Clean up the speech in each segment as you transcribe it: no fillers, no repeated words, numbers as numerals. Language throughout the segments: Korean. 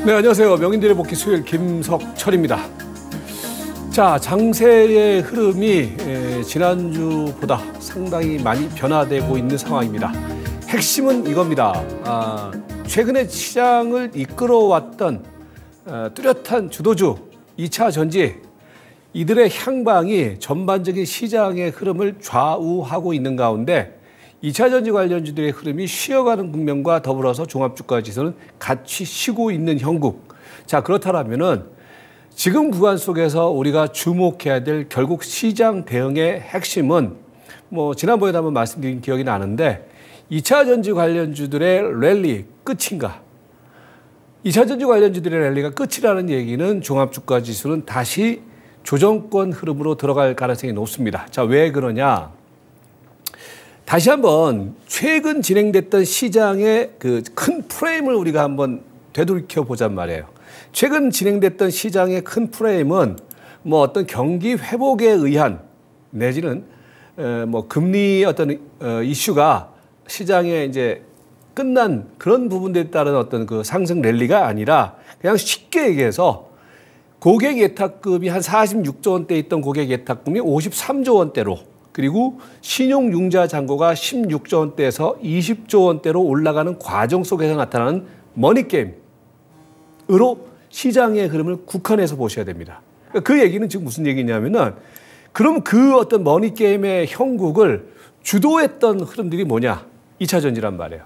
네, 안녕하세요. 명인들의 복귀 수요일 김석철입니다. 자, 장세의 흐름이 지난주보다 상당히 많이 변화되고 있는 상황입니다. 핵심은 이겁니다. 최근에 시장을 이끌어왔던 뚜렷한 주도주 2차 전지, 이들의 향방이 전반적인 시장의 흐름을 좌우하고 있는 가운데 2차 전지 관련주들의 흐름이 쉬어가는 국면과 더불어서 종합주가 지수는 같이 쉬고 있는 형국. 자, 그렇다면은 지금 구간 속에서 우리가 주목해야 될 결국 시장 대응의 핵심은 지난번에도 한번 말씀드린 기억이 나는데 2차 전지 관련주들의 랠리 끝인가? 2차 전지 관련주들의 랠리가 끝이라는 얘기는 종합주가 지수는 다시 조정권 흐름으로 들어갈 가능성이 높습니다. 자, 왜 그러냐? 다시 한번 최근 진행됐던 시장의 그 큰 프레임을 우리가 한번 되돌이켜 보잔 말이에요. 최근 진행됐던 시장의 큰 프레임은 어떤 경기 회복에 의한 내지는 금리 어떤 이슈가 시장에 이제 끝난 그런 부분들에 따른 어떤 그 상승 랠리가 아니라 그냥 쉽게 얘기해서 고객 예탁금이 한 46조 원대 있던 고객 예탁금이 53조 원대로, 그리고 신용융자 잔고가 16조 원대에서 20조 원대로 올라가는 과정 속에서 나타나는 머니게임으로 시장의 흐름을 국한해서 보셔야 됩니다. 그 얘기는 지금 무슨 얘기냐면은, 그럼 그 어떤 머니게임의 형국을 주도했던 흐름들이 뭐냐? 2차 전지란 말이에요.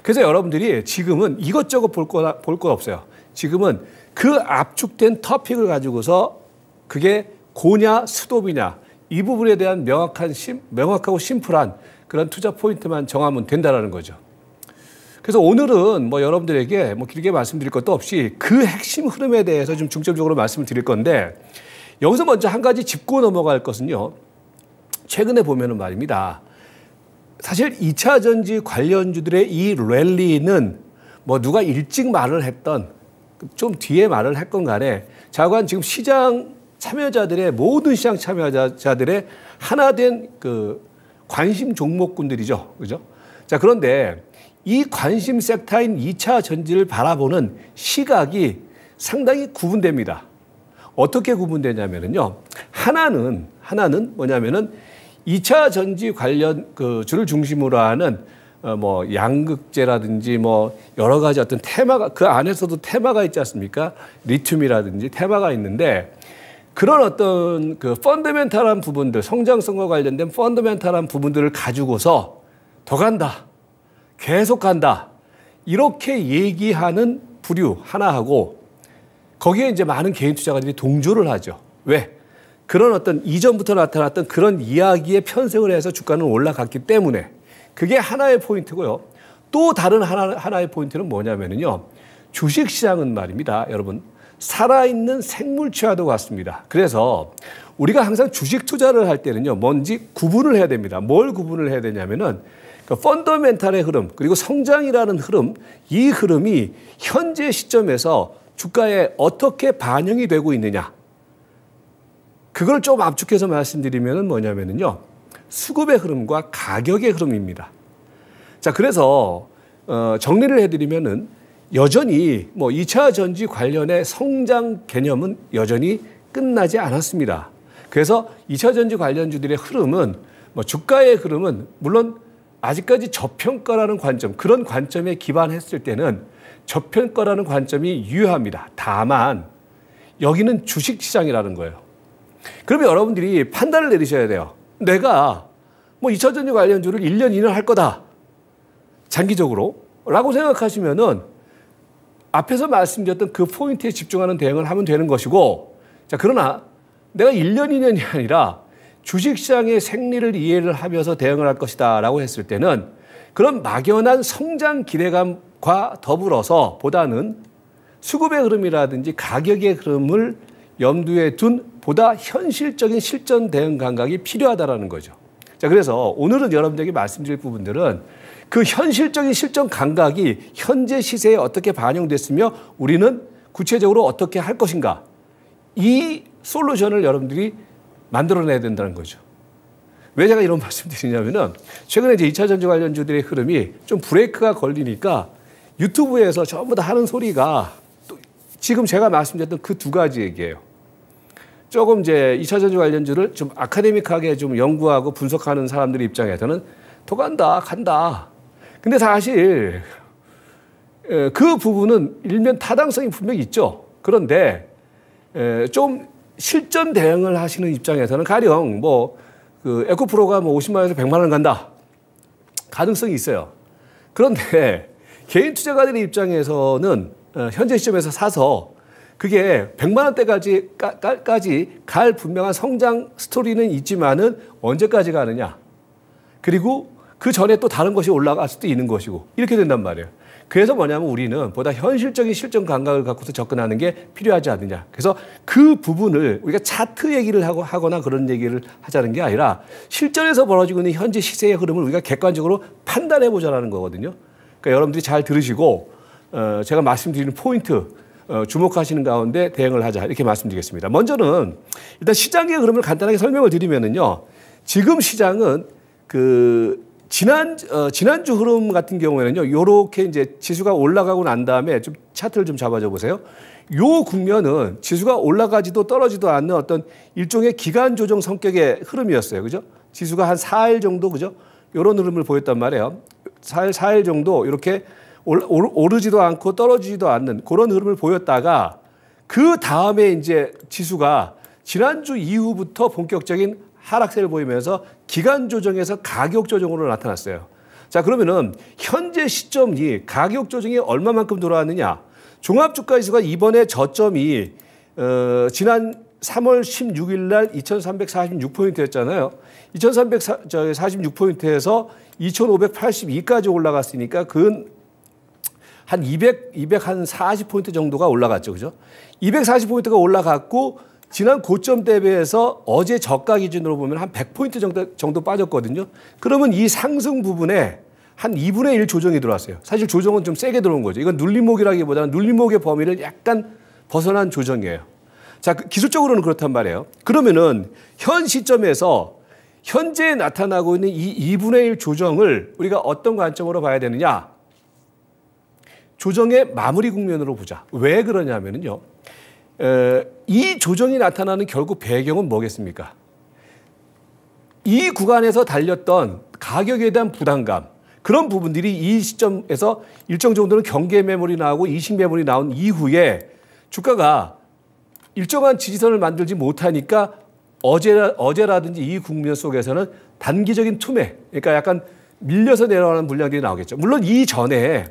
그래서 여러분들이 지금은 이것저것 볼 거 없어요. 지금은 그 압축된 토픽을 가지고서 그게 고냐 스톱이냐, 이 부분에 대한 명확하고 심플한 그런 투자 포인트만 정하면 된다는 거죠. 그래서 오늘은 여러분들에게 길게 말씀드릴 것도 없이 그 핵심 흐름에 대해서 좀 중점적으로 말씀을 드릴 건데, 여기서 먼저 한 가지 짚고 넘어갈 것은요. 최근에 보면은 말입니다. 사실 2차 전지 관련주들의 이 랠리는 누가 일찍 말을 했던, 좀 뒤에 말을 했건 간에 자관 지금 시장 참여자들의, 모든 시장 참여자들의 하나된 그 관심 종목군들이죠. 그죠? 자, 그런데 이 관심 섹터인 2차 전지를 바라보는 시각이 상당히 구분됩니다. 어떻게 구분되냐면요. 하나는 뭐냐면은 2차 전지 관련 그 주를 중심으로 하는 양극재라든지 여러 가지 어떤 테마가, 그 안에서도 테마가 있지 않습니까? 리튬이라든지 테마가 있는데, 그런 어떤 그 펀더멘탈한 부분들, 성장성과 관련된 펀더멘탈한 부분들을 가지고서 더 간다, 계속 간다, 이렇게 얘기하는 부류 하나하고, 거기에 이제 많은 개인 투자가들이 동조를 하죠. 왜? 그런 어떤 이전부터 나타났던 그런 이야기에 편승을 해서 주가는 올라갔기 때문에, 그게 하나의 포인트고요. 또 다른 하나의 포인트는 뭐냐면요. 주식시장은 말입니다, 여러분. 살아있는 생물체와도 같습니다. 그래서 우리가 항상 주식 투자를 할 때는요, 뭔지 구분을 해야 됩니다. 뭘 구분을 해야 되냐면은, 그 펀더멘탈의 흐름, 그리고 성장이라는 흐름, 이 흐름이 현재 시점에서 주가에 어떻게 반영이 되고 있느냐. 그걸 좀 압축해서 말씀드리면은 뭐냐면요, 수급의 흐름과 가격의 흐름입니다. 자, 그래서 정리를 해드리면은, 여전히 2차 전지 관련의 성장 개념은 여전히 끝나지 않았습니다. 그래서 2차 전지 관련주들의 흐름은, 주가의 흐름은 물론 아직까지 저평가라는 관점, 그런 관점에 기반했을 때는 저평가라는 관점이 유효합니다. 다만 여기는 주식시장이라는 거예요. 그러면 여러분들이 판단을 내리셔야 돼요. 내가 2차 전지 관련주를 1년, 2년 할 거다, 장기적으로 라고 생각하시면은 앞에서 말씀드렸던 그 포인트에 집중하는 대응을 하면 되는 것이고, 자, 그러나 내가 1년, 2년이 아니라 주식시장의 생리를 이해를 하면서 대응을 할 것이다 라고 했을 때는, 그런 막연한 성장 기대감과 더불어서 보다는 수급의 흐름이라든지 가격의 흐름을 염두에 둔 보다 현실적인 실전 대응 감각이 필요하다라는 거죠. 자, 그래서 오늘은 여러분들에게 말씀드릴 부분들은 그 현실적인 실전 감각이 현재 시세에 어떻게 반영됐으며 우리는 구체적으로 어떻게 할 것인가, 이 솔루션을 여러분들이 만들어내야 된다는 거죠. 왜 제가 이런 말씀 드리냐면은, 최근에 이제 2차 전지 관련주들의 흐름이 좀 브레이크가 걸리니까 유튜브에서 전부 다 하는 소리가 또 지금 제가 말씀드렸던 그 두 가지 얘기예요. 조금 이제 2차 전지 관련주를 좀 아카데믹하게 좀 연구하고 분석하는 사람들의 입장에서는 더 간다. 근데 사실 그 부분은 일면 타당성이 분명히 있죠. 그런데 좀 실전 대응을 하시는 입장에서는 가령 뭐 그 에코프로가 뭐 50만 원에서 100만 원 간다. 가능성이 있어요. 그런데 개인 투자가들의 입장에서는 현재 시점에서 사서 그게 100만 원대까지 갈 분명한 성장 스토리는 있지만은 언제까지 가느냐. 그리고 그 전에 또 다른 것이 올라갈 수도 있는 것이고 이렇게 된단 말이에요. 그래서 뭐냐면 우리는 보다 현실적인 실전 감각을 갖고서 접근하는 게 필요하지 않느냐. 그래서 그 부분을 우리가 차트 얘기를 하거나 그런 얘기를 하자는 게 아니라 실전에서 벌어지고 있는 현재 시세의 흐름을 우리가 객관적으로 판단해 보자라는 거거든요. 그러니까 여러분들이 잘 들으시고 제가 말씀드리는 포인트 주목하시는 가운데 대응을 하자 이렇게 말씀드리겠습니다. 먼저는 일단 시장의 흐름을 간단하게 설명을 드리면은요. 지금 시장은 그 지난주 흐름 같은 경우에는요. 요렇게 이제 지수가 올라가고 난 다음에 좀 차트를 좀 잡아줘 보세요. 요 국면은 지수가 올라가지도 떨어지도 않는 어떤 일종의 기간 조정 성격의 흐름이었어요. 그죠? 지수가 한 4일 정도 그죠? 요런 흐름을 보였단 말이에요. 4일 정도 이렇게 오르지도 않고 떨어지지도 않는 그런 흐름을 보였다가 그 다음에 이제 지수가 지난주 이후부터 본격적인 하락세를 보이면서 기간 조정에서 가격 조정으로 나타났어요. 자, 그러면은 현재 시점이 가격 조정이 얼마만큼 돌아왔느냐? 종합주가지수가 이번에 저점이 지난 3월 16일 날 2346포인트였잖아요. 2346포인트에서 2582까지 올라갔으니까 그건 한 240포인트 정도가 올라갔죠. 그죠? 240포인트가 올라갔고 지난 고점 대비해서 어제 저가 기준으로 보면 한 100포인트 정도 빠졌거든요. 그러면 이 상승 부분에 한 2분의 1 조정이 들어왔어요. 사실 조정은 좀 세게 들어온 거죠. 이건 눌림목이라기보다는 눌림목의 범위를 약간 벗어난 조정이에요. 자, 기술적으로는 그렇단 말이에요. 그러면은 현 시점에서 현재 나타나고 있는 이 2분의 1 조정을 우리가 어떤 관점으로 봐야 되느냐? 조정의 마무리 국면으로 보자. 왜 그러냐면요. 이 조정이 나타나는 결국 배경은 뭐겠습니까? 이 구간에서 달렸던 가격에 대한 부담감, 그런 부분들이 이 시점에서 일정 정도는 경계 매물이 나오고 이식 매물이 나온 이후에 주가가 일정한 지지선을 만들지 못하니까 어제라든지 이 국면 속에서는 단기적인 투매, 그러니까 약간 밀려서 내려가는 물량들이 나오겠죠. 물론 이 전에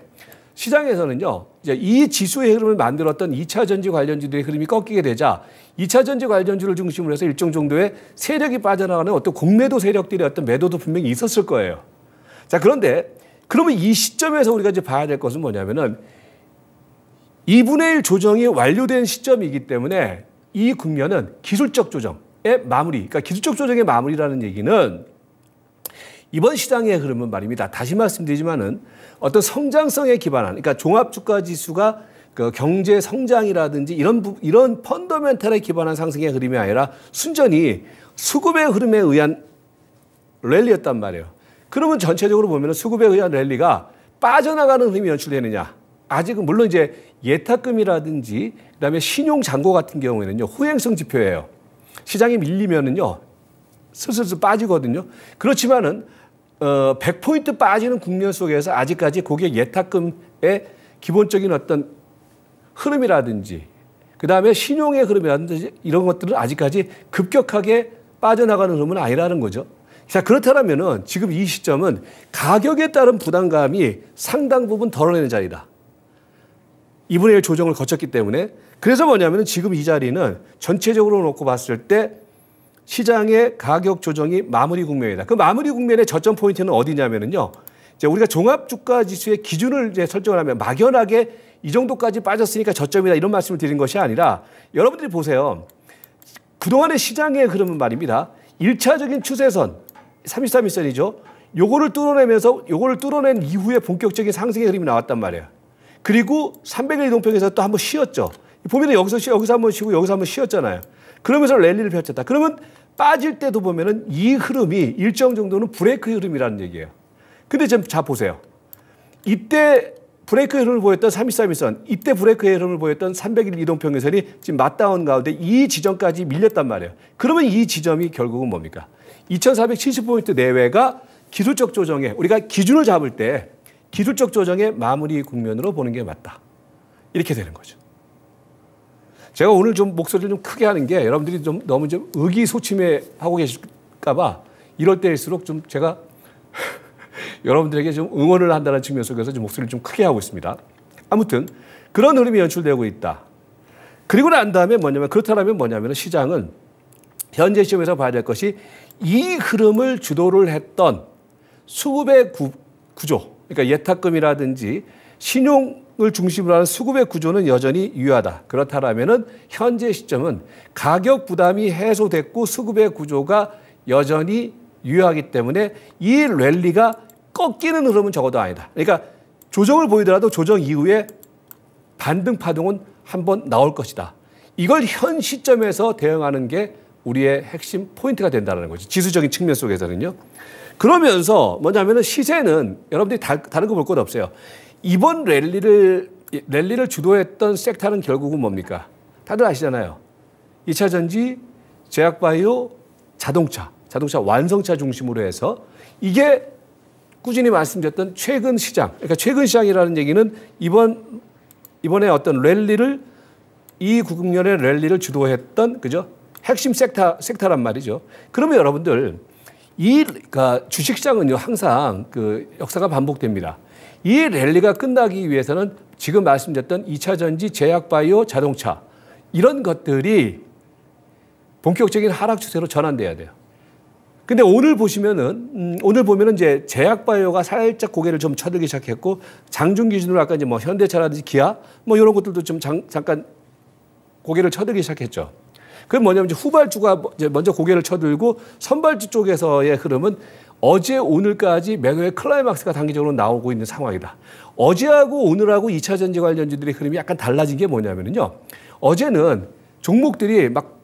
시장에서는요, 이제 이 지수의 흐름을 만들었던 2차 전지 관련주들의 흐름이 꺾이게 되자 2차 전지 관련주를 중심으로 해서 일정 정도의 세력이 빠져나가는 어떤 공매도 세력들의 어떤 매도도 분명히 있었을 거예요. 자, 그런데 그러면 이 시점에서 우리가 이제 봐야 될 것은 뭐냐면은 2분의 1 조정이 완료된 시점이기 때문에 이 국면은 기술적 조정의 마무리, 그러니까 기술적 조정의 마무리라는 얘기는 이번 시장의 흐름은 말입니다. 다시 말씀드리지만은 어떤 성장성에 기반한, 그러니까 종합주가지수가 그 경제 성장이라든지 이런 펀더멘탈에 기반한 상승의 흐름이 아니라 순전히 수급의 흐름에 의한 랠리였단 말이에요. 그러면 전체적으로 보면 수급에 의한 랠리가 빠져나가는 흐름이 연출되느냐? 아직은 물론 이제 예탁금이라든지 그다음에 신용 잔고 같은 경우에는요 후행성 지표예요. 시장이 밀리면은요 슬슬 빠지거든요. 그렇지만은 100포인트 빠지는 국면 속에서 아직까지 고객 예탁금의 기본적인 어떤 흐름이라든지 그다음에 신용의 흐름이라든지 이런 것들은 아직까지 급격하게 빠져나가는 흐름은 아니라는 거죠. 자, 그렇다면은 지금 이 시점은 가격에 따른 부담감이 상당 부분 덜어내는 자리다. 2분의 1 조정을 거쳤기 때문에. 그래서 뭐냐면은 지금 이 자리는 전체적으로 놓고 봤을 때 시장의 가격 조정이 마무리 국면이다. 그 마무리 국면의 저점 포인트는 어디냐면은요. 이제 우리가 종합주가 지수의 기준을 이제 설정을 하면 막연하게 이 정도까지 빠졌으니까 저점이다 이런 말씀을 드린 것이 아니라 여러분들이 보세요. 그동안의 시장의 흐름은 말입니다. 1차적인 추세선, 33일선이죠. 요거를 뚫어낸 이후에 본격적인 상승의 흐름이 나왔단 말이에요. 그리고 300일 이동평에서 또 한번 쉬었죠. 보면은 여기서 한번 쉬고 여기서 한번 쉬었잖아요. 그러면서 랠리를 펼쳤다. 그러면 빠질 때도 보면은 이 흐름이 일정 정도는 브레이크 흐름이라는 얘기예요. 근데 지금 자 보세요. 이때 브레이크의 흐름을 보였던 3231선, 이때 브레이크의 흐름을 보였던 300일 이동평균선이 지금 맞다운 가운데 이 지점까지 밀렸단 말이에요. 그러면 이 지점이 결국은 뭡니까? 2470포인트 내외가 기술적 조정에, 우리가 기준을 잡을 때 기술적 조정의 마무리 국면으로 보는 게 맞다. 이렇게 되는 거죠. 제가 오늘 좀 목소리를 좀 크게 하는 게 여러분들이 좀 너무 좀 의기소침해하고 계실까봐 이럴 때일수록 좀 제가 여러분들에게 좀 응원을 한다는 측면 속에서 좀 목소리를 좀 크게 하고 있습니다. 아무튼 그런 흐름이 연출되고 있다. 그리고 난 다음에 그렇다면 뭐냐면 시장은 현재 시점에서 봐야 될 것이 이 흐름을 주도를 했던 수급의 구조, 그러니까 예탁금이라든지 신용을 중심으로 하는 수급의 구조는 여전히 유효하다. 그렇다면 현재 시점은 가격 부담이 해소됐고 수급의 구조가 여전히 유효하기 때문에 이 랠리가 꺾이는 흐름은 적어도 아니다. 그러니까 조정을 보이더라도 조정 이후에 반등 파동은 한번 나올 것이다. 이걸 현 시점에서 대응하는 게 우리의 핵심 포인트가 된다는 거죠. 지수적인 측면 속에서는요. 그러면서 뭐냐면은 시세는 여러분들이 다른 거 볼 것 없어요. 이번 랠리를 주도했던 섹터는 결국은 뭡니까? 다들 아시잖아요. 2차 전지, 제약바이오, 자동차 완성차 중심으로 해서 이게 꾸준히 말씀드렸던 최근 시장. 그러니까 최근 시장이라는 얘기는 이번에 어떤 랠리를 이 국면의 랠리를 주도했던 그죠? 핵심 섹터란 말이죠. 그러면 여러분들 그러니까 주식시장은요 항상 그 역사가 반복됩니다. 이 랠리가 끝나기 위해서는 지금 말씀드렸던 2차 전지, 제약바이오, 자동차 이런 것들이 본격적인 하락 추세로 전환돼야 돼요. 근데 오늘 보면은 이제 제약바이오가 살짝 고개를 좀 쳐들기 시작했고 장중 기준으로 아까 이제 뭐 현대차라든지 기아 뭐 이런 것들도 좀 잠깐 고개를 쳐들기 시작했죠. 그럼 뭐냐면 이제 후발주가 먼저 고개를 쳐들고 선발주 쪽에서의 흐름은 어제 오늘까지 매도의 클라이막스가 단기적으로 나오고 있는 상황이다. 어제하고 오늘하고 2차 전지 관련주들의 흐름이 약간 달라진 게 뭐냐면요. 어제는 종목들이 막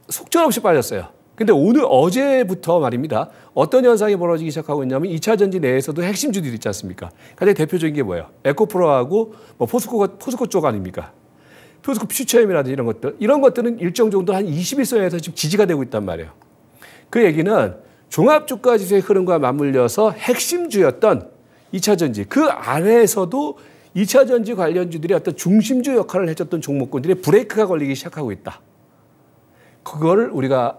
속절없이 빠졌어요. 근데 어제부터 말입니다. 어떤 현상이 벌어지기 시작하고 있냐면 2차 전지 내에서도 핵심주들이 있지 않습니까? 가장 대표적인 게 뭐예요? 에코프로하고 뭐 포스코 쪽 아닙니까? 포스코 퓨처엠이라든지 이런 것들은 일정 정도 한 21선에서 지금 지지가 되고 있단 말이에요. 그 얘기는 종합주가 지수의 흐름과 맞물려서 핵심주였던 2차 전지 그 안에서도 2차 전지 관련주들이 어떤 중심주 역할을 해줬던 종목군들이 브레이크가 걸리기 시작하고 있다. 그거를 우리가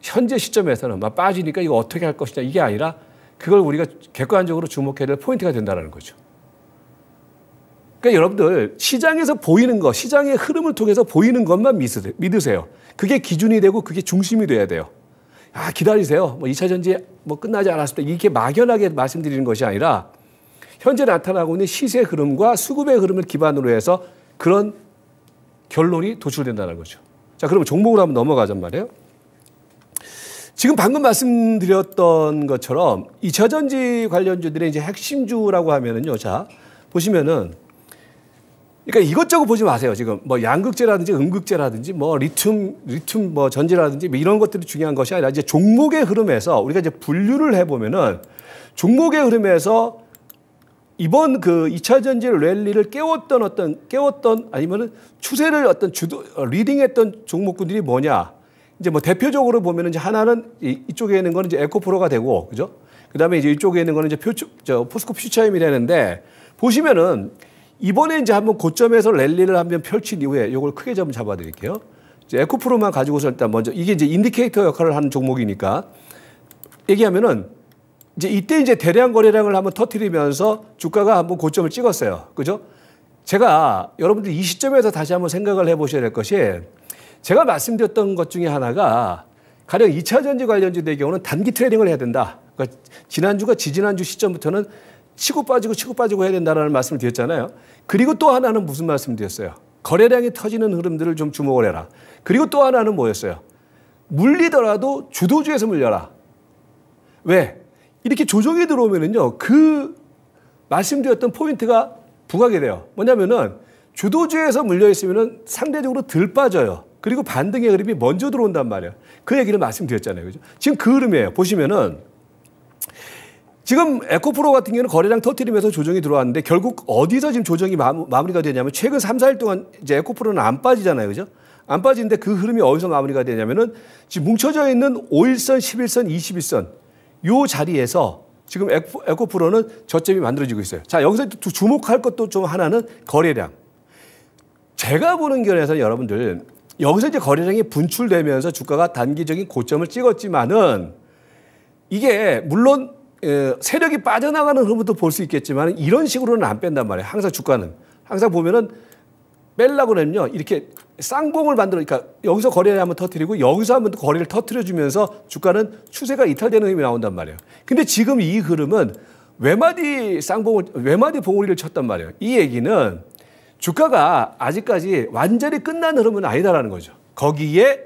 현재 시점에서는 막 빠지니까 이거 어떻게 할 것이냐 이게 아니라 그걸 우리가 객관적으로 주목해야 될 포인트가 된다는 거죠. 그러니까 여러분들 시장에서 보이는 것, 시장의 흐름을 통해서 보이는 것만 믿으세요. 그게 기준이 되고 그게 중심이 돼야 돼요. 아, 기다리세요. 뭐 2차 전지 뭐 끝나지 않았을 때 이렇게 막연하게 말씀드리는 것이 아니라 현재 나타나고 있는 시세 흐름과 수급의 흐름을 기반으로 해서 그런 결론이 도출된다는 거죠. 자, 그러면 종목으로 한번 넘어가잔 말이에요. 지금 방금 말씀드렸던 것처럼 2차 전지 관련주들의 이제 핵심주라고 하면은요. 자, 보시면은 그러니까 이것저것 보지 마세요. 지금 뭐 양극재라든지 음극재라든지 뭐 리튬 뭐 전지라든지 뭐 이런 것들이 중요한 것이 아니라 이제 종목의 흐름에서 우리가 이제 분류를 해보면은 종목의 흐름에서 이번 그 2차 전지 랠리를 깨웠던 아니면은 추세를 리딩했던 종목군들이 뭐냐? 이제 뭐 대표적으로 보면은 이제 하나는 이쪽에 있는 거는 이제 에코프로가 되고, 그죠? 그 다음에 이제 이쪽에 있는 거는 이제 포스코 퓨처엠이 되는데 보시면은 이번에 이제 한번 고점에서 랠리를 한번 펼친 이후에 이걸 크게 좀 잡아드릴게요. 이제 에코프로만 가지고서 일단 먼저 이게 이제 인디케이터 역할을 하는 종목이니까 얘기하면은 이제 이때 이제 대량 거래량을 한번 터뜨리면서 주가가 한번 고점을 찍었어요. 그죠? 제가 여러분들 이 시점에서 다시 한번 생각을 해보셔야 될 것이 제가 말씀드렸던 것 중에 하나가 가령 2차 전지 관련주의 경우는 단기 트레이딩을 해야 된다. 그러니까 지난주가 지지난주 시점부터는 치고 빠지고 해야 된다는 말씀을 드렸잖아요. 그리고 또 하나는 무슨 말씀 드렸어요? 거래량이 터지는 흐름들을 좀 주목을 해라. 그리고 또 하나는 뭐였어요? 물리더라도 주도주에서 물려라. 왜? 이렇게 조정이 들어오면은요, 그 말씀드렸던 포인트가 부각이 돼요. 뭐냐면은 주도주에서 물려있으면은 상대적으로 덜 빠져요. 그리고 반등의 흐름이 먼저 들어온단 말이에요. 그 얘기를 말씀드렸잖아요. 그죠? 지금 그 흐름이에요. 보시면은 지금 에코프로 같은 경우는 거래량 터뜨리면서 조정이 들어왔는데 결국 어디서 지금 조정이 마무리가 되냐면 최근 3, 4일 동안 이제 에코프로는 안 빠지잖아요. 그죠? 안 빠지는데 그 흐름이 어디서 마무리가 되냐면은 지금 뭉쳐져 있는 5일선, 11선, 21선 요 자리에서 지금 에코프로는 저점이 만들어지고 있어요. 자, 여기서 주목할 것도 좀 하나는 거래량. 제가 보는 견해에서는 여러분들 여기서 이제 거래량이 분출되면서 주가가 단기적인 고점을 찍었지만은 이게 물론 세력이 빠져나가는 흐름도 볼 수 있겠지만 이런 식으로는 안 뺀단 말이에요. 항상 주가는. 항상 보면은 뺄라고 그러면요. 이렇게 쌍봉을 만들어, 그러니까 여기서 거래를 한번 터뜨리고 여기서 한번 거래를 터뜨려주면서 주가는 추세가 이탈되는 흐름이 나온단 말이에요. 근데 지금 이 흐름은 외마디 봉우리를 쳤단 말이에요. 이 얘기는 주가가 아직까지 완전히 끝난 흐름은 아니다라는 거죠. 거기에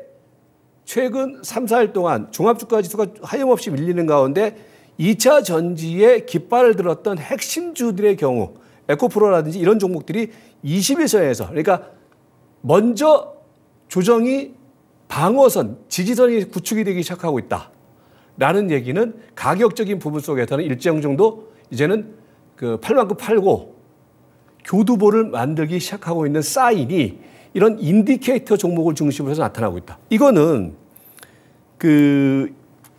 최근 3, 4일 동안 종합주가지수가 하염없이 밀리는 가운데 2차 전지에 깃발을 들었던 핵심주들의 경우 에코프로라든지 이런 종목들이 21선에서 그러니까 먼저 조정이 방어선, 지지선이 구축이 되기 시작하고 있다라는 얘기는 가격적인 부분 속에서는 일정 정도 이제는 그 팔만큼 팔고 교두보를 만들기 시작하고 있는 사인이 이런 인디케이터 종목을 중심으로 해서 나타나고 있다. 이거는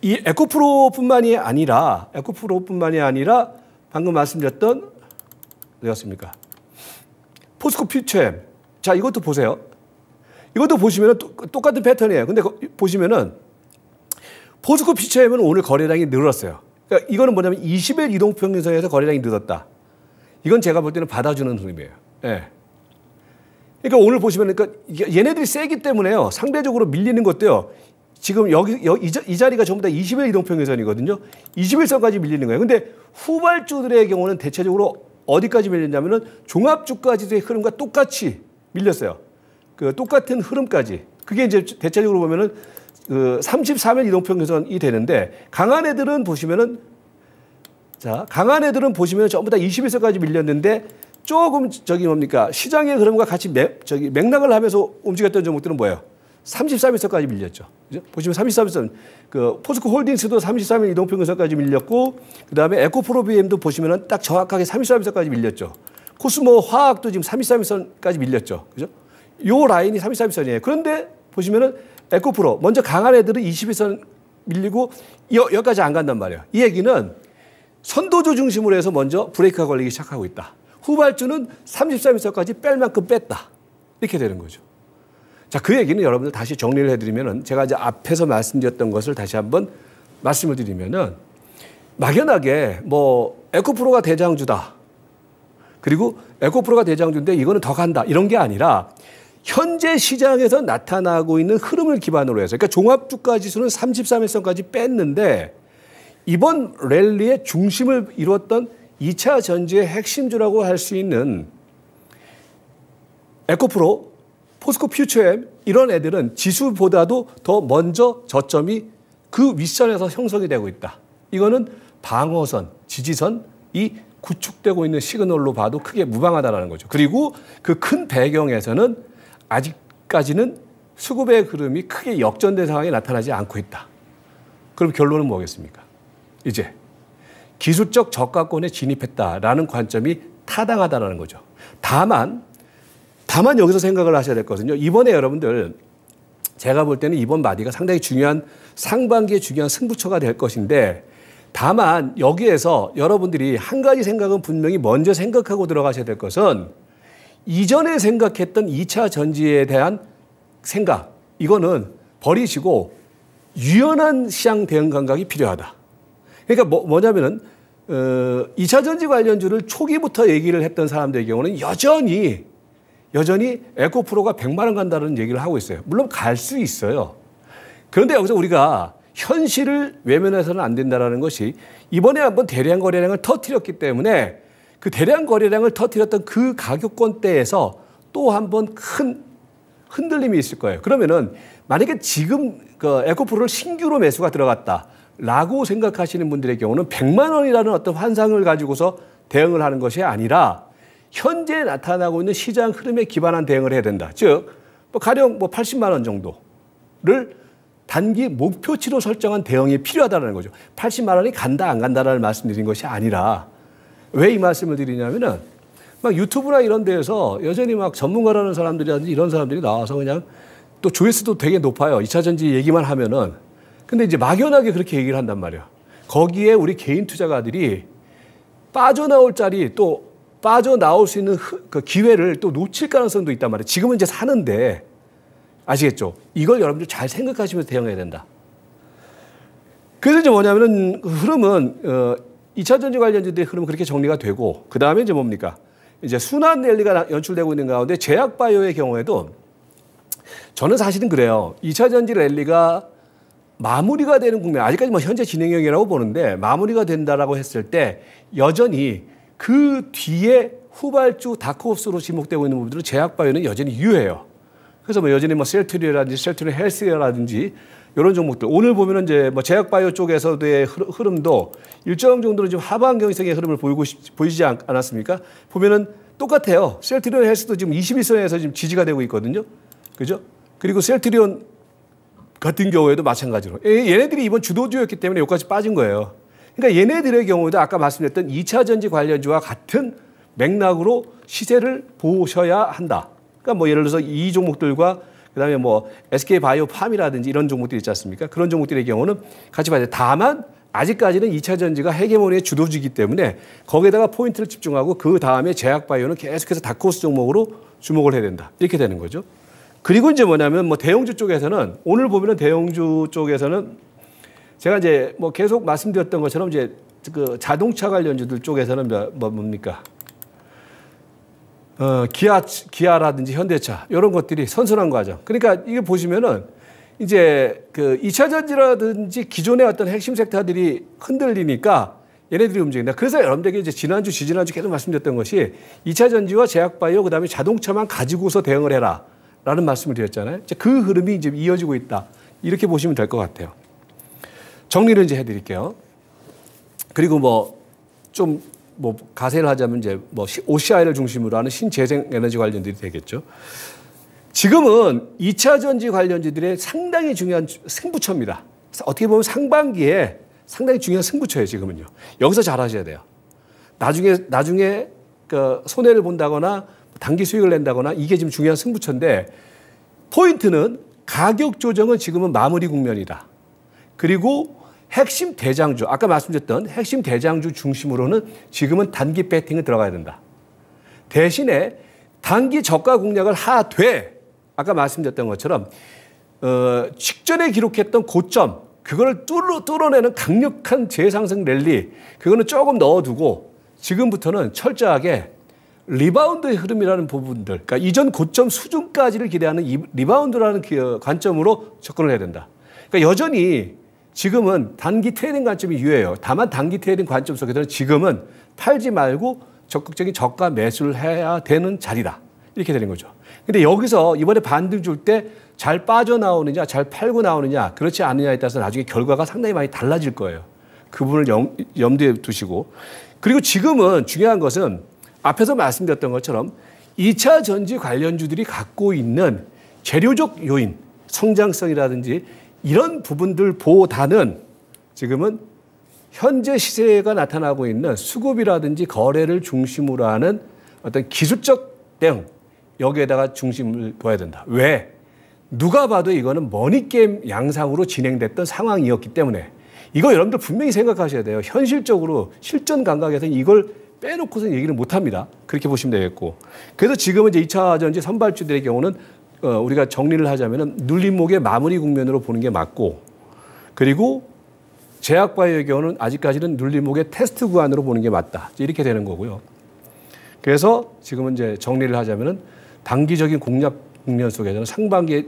이 에코프로뿐만이 아니라 방금 말씀드렸던 어디였습니까? 포스코 퓨처엠. 자, 이것도 보세요. 이것도 보시면 똑같은 패턴이에요. 근데 보시면은 포스코 퓨처엠은 오늘 거래량이 늘었어요. 그러니까 이거는 뭐냐면 20일 이동평균선에서 거래량이 늘었다. 이건 제가 볼 때는 받아주는 흐름이에요. 예. 그러니까 오늘 보시면 그러니까 얘네들이 세기 때문에요. 상대적으로 밀리는 것도요. 지금 이 자리가 전부 다 20일 이동평균선이거든요. 21선까지 밀리는 거예요. 근데 후발주들의 경우는 대체적으로 어디까지 밀렸냐면은 종합주가지수의 흐름과 똑같이 밀렸어요. 그 똑같은 흐름까지. 그게 이제 대체적으로 보면은 그 33일 이동평균선이 되는데 강한 애들은 보시면은 전부 다 21선까지 밀렸는데 조금 시장의 흐름과 같이 맥락을 하면서 움직였던 종목들은 뭐예요? 33일선까지 밀렸죠. 그죠? 보시면 33일선, 포스코 홀딩스도 33일 이동평균선까지 밀렸고, 그 다음에 에코프로비엠도 보시면은 딱 정확하게 33일선까지 밀렸죠. 코스모 화학도 지금 33일선까지 밀렸죠. 그죠? 요 라인이 33일선이에요. 그런데 보시면은 에코프로, 먼저 강한 애들은 21선 밀리고, 여기까지 안 간단 말이에요. 이 얘기는 선도주 중심으로 해서 먼저 브레이크가 걸리기 시작하고 있다. 후발주는 33일선까지 뺄 만큼 뺐다. 이렇게 되는 거죠. 자, 그 얘기는 여러분들 다시 정리를 해드리면은 제가 이제 앞에서 말씀드렸던 것을 다시 한번 말씀을 드리면은 막연하게 에코프로가 대장주다. 그리고 에코프로가 대장주인데 이거는 더 간다. 이런 게 아니라 현재 시장에서 나타나고 있는 흐름을 기반으로 해서 그러니까 종합주가 지수는 33일선까지 뺐는데 이번 랠리의 중심을 이루었던 2차 전지의 핵심주라고 할 수 있는 에코프로, 포스코 퓨처엠 이런 애들은 지수보다도 더 먼저 저점이 그 윗선에서 형성이 되고 있다. 이거는 방어선, 지지선이 구축되고 있는 시그널로 봐도 크게 무방하다는 거죠. 그리고 그 큰 배경에서는 아직까지는 수급의 흐름이 크게 역전된 상황이 나타나지 않고 있다. 그럼 결론은 뭐겠습니까? 이제 기술적 저가권에 진입했다라는 관점이 타당하다는 거죠. 다만 여기서 생각을 하셔야 될 것은요. 이번에 여러분들 제가 볼 때는 이번 마디가 상당히 중요한 상반기에 중요한 승부처가 될 것인데 다만 여기에서 여러분들이 한 가지 생각은 분명히 먼저 생각하고 들어가셔야 될 것은 이전에 생각했던 2차 전지에 대한 생각 이거는 버리시고 유연한 시장 대응 감각이 필요하다. 그러니까 뭐냐면은 2차 전지 관련주를 초기부터 얘기를 했던 사람들의 경우는 여전히 에코프로가 100만 원 간다는 얘기를 하고 있어요. 물론 갈 수 있어요. 그런데 여기서 우리가 현실을 외면해서는 안 된다는 것이 이번에 한번 대량 거래량을 터뜨렸기 때문에 그 대량 거래량을 터뜨렸던 그 가격권대에서 또 한번 큰 흔들림이 있을 거예요. 그러면은 만약에 지금 그 에코프로를 신규로 매수가 들어갔다라고 생각하시는 분들의 경우는 100만 원이라는 어떤 환상을 가지고서 대응을 하는 것이 아니라 현재 나타나고 있는 시장 흐름에 기반한 대응을 해야 된다. 즉, 가령 80만 원 정도를 단기 목표치로 설정한 대응이 필요하다는 거죠. 80만 원이 간다 안 간다라는 말씀드린 것이 아니라 왜 이 말씀을 드리냐면은 막 유튜브나 이런 데에서 여전히 막 전문가라는 사람들이라든지 이런 사람들이 나와서 그냥 또 조회수도 되게 높아요. 2차 전지 얘기만 하면은. 근데 이제 막연하게 그렇게 얘기를 한단 말이에요. 거기에 우리 개인 투자가들이 빠져나올 자리 또 빠져나올 수 있는 그 기회를 또 놓칠 가능성도 있단 말이에요. 지금은 이제 사는데 아시겠죠? 이걸 여러분들 잘 생각하시면서 대응해야 된다. 그래서 이제 뭐냐면은 흐름은 2차 전지 관련주들의 흐름은 그렇게 정리가 되고 그 다음에 이제 뭡니까? 이제 순환 랠리가 연출되고 있는 가운데 제약바이오의 경우에도 저는 사실은 그래요. 2차 전지 랠리가 마무리가 되는 국면, 아직까지 뭐 현재 진행형이라고 보는데 마무리가 된다라고 했을 때 여전히 그 뒤에 후발주 다크호스로 지목되고 있는 부분들은 제약바이오는 여전히 유효해요. 그래서 뭐 여전히 뭐 셀트리온이라든지 셀트리온 헬스라든지 이런 종목들 오늘 보면은 이제 뭐 제약바이오 쪽에서의 흐름도 일정 정도로 좀 하방 경직성의 흐름을 보이지 않았습니까? 보면은 똑같아요. 셀트리온 헬스도 지금 21선에서 지금 지지가 되고 있거든요. 그죠? 그리고 셀트리온 같은 경우에도 마찬가지로 얘네들이 이번 주도주였기 때문에 여기까지 빠진 거예요. 그러니까 얘네들의 경우에도 아까 말씀드렸던 2차 전지 관련주와 같은 맥락으로 시세를 보셔야 한다. 그러니까 뭐 예를 들어서 이 종목들과 그다음에 뭐 SK바이오팜이라든지 이런 종목들이 있지 않습니까? 그런 종목들의 경우는 같이 봐야 돼. 다만 아직까지는 2차 전지가 헤게모니의 주도주이기 때문에 거기에다가 포인트를 집중하고 그 다음에 제약바이오는 계속해서 다크호스 종목으로 주목을 해야 된다. 이렇게 되는 거죠. 그리고 이제 뭐냐면 뭐 대형주 쪽에서는 오늘 보면은 대형주 쪽에서는 제가 이제 뭐 계속 말씀드렸던 것처럼 이제 그 자동차 관련주들 쪽에서는 뭡니까? 기아라든지 현대차 이런 것들이 선순환 과정. 그러니까 이게 보시면은 이제 그 2차 전지라든지 기존의 어떤 핵심 섹터들이 흔들리니까 얘네들이 움직인다. 그래서 여러분들에게 이제 지난주, 지지난주 계속 말씀드렸던 것이 2차 전지와 제약바이오 그다음에 자동차만 가지고서 대응을 해라. 라는 말씀을 드렸잖아요. 이제 그 흐름이 이제 이어지고 있다. 이렇게 보시면 될 것 같아요. 정리를 이제 해드릴게요. 그리고 뭐 좀 뭐 가세를 하자면 이제 뭐 OCI를 중심으로 하는 신재생 에너지 관련들이 되겠죠. 지금은 2차 전지 관련주들의 상당히 중요한 승부처입니다. 어떻게 보면 상반기에 상당히 중요한 승부처예요, 지금은요. 여기서 잘 하셔야 돼요. 나중에 그 손해를 본다거나 단기 수익을 낸다거나 이게 지금 중요한 승부처인데 포인트는 가격 조정은 지금은 마무리 국면이다. 그리고 핵심 대장주, 아까 말씀드렸던 핵심 대장주 중심으로는 지금은 단기 배팅을 들어가야 된다. 대신에 단기 저가 공략을 하되 아까 말씀드렸던 것처럼 직전에 기록했던 고점 그거를 뚫어내는 강력한 재상승 랠리 그거는 조금 넣어두고 지금부터는 철저하게 리바운드의 흐름이라는 부분들, 그러니까 이전 고점 수준까지를 기대하는 이 리바운드라는 관점으로 접근을 해야 된다. 그러니까 여전히 지금은 단기 트레이딩 관점이 유효해요. 다만 단기 트레이딩 관점 속에서는 지금은 팔지 말고 적극적인 저가 매수를 해야 되는 자리다. 이렇게 되는 거죠. 근데 여기서 이번에 반등 줄 때 잘 빠져나오느냐, 잘 팔고 나오느냐, 그렇지 않느냐에 따라서 나중에 결과가 상당히 많이 달라질 거예요. 그 부분을 염두에 두시고. 그리고 지금은 중요한 것은 앞에서 말씀드렸던 것처럼 2차 전지 관련주들이 갖고 있는 재료적 요인, 성장성이라든지 이런 부분들보다는 지금은 현재 시세가 나타나고 있는 수급이라든지 거래를 중심으로 하는 어떤 기술적 대응, 여기에다가 중심을 둬야 된다. 왜? 누가 봐도 이거는 머니게임 양상으로 진행됐던 상황이었기 때문에 이거 여러분들 분명히 생각하셔야 돼요. 현실적으로 실전 감각에서는 이걸 빼놓고서 얘기를 못합니다. 그렇게 보시면 되겠고. 그래서 지금은 이제 2차 전지 선발주들의 경우는 우리가 정리를 하자면은 눌림목의 마무리 국면으로 보는 게 맞고, 그리고 제약바이오의 경우는 아직까지는 눌림목의 테스트 구간으로 보는 게 맞다. 이렇게 되는 거고요. 그래서 지금은 이제 정리를 하자면은 단기적인 공략 국면 속에서는 상반기에,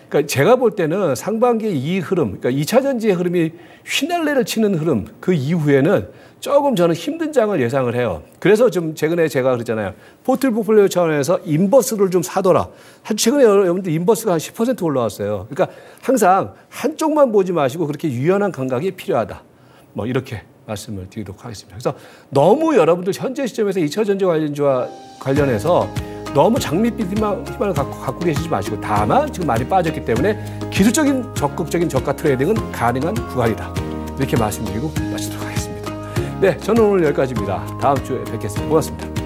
그러니까 제가 볼 때는 상반기의 이 흐름, 그러니까 2차 전지의 흐름이 휘날레를 치는 흐름, 그 이후에는 조금 저는 힘든 장을 예상을 해요. 그래서 좀 최근에 제가 그랬잖아요. 포트폴리오 차원에서 인버스를 좀 사더라. 최근에 여러분들 인버스가 한 10% 올라왔어요. 그러니까 항상 한쪽만 보지 마시고 그렇게 유연한 감각이 필요하다. 뭐 이렇게 말씀을 드리도록 하겠습니다. 그래서 너무 여러분들 현재 시점에서 2차 전지 관련주와 관련해서 너무 장밋빛 희망을 갖고 계시지 마시고 다만 지금 많이 빠졌기 때문에 기술적인 적극적인 저가 트레이딩은 가능한 구간이다. 이렇게 말씀드리고 마치도록 하겠습니다. 네, 저는 오늘 여기까지입니다. 다음 주에 뵙겠습니다. 고맙습니다.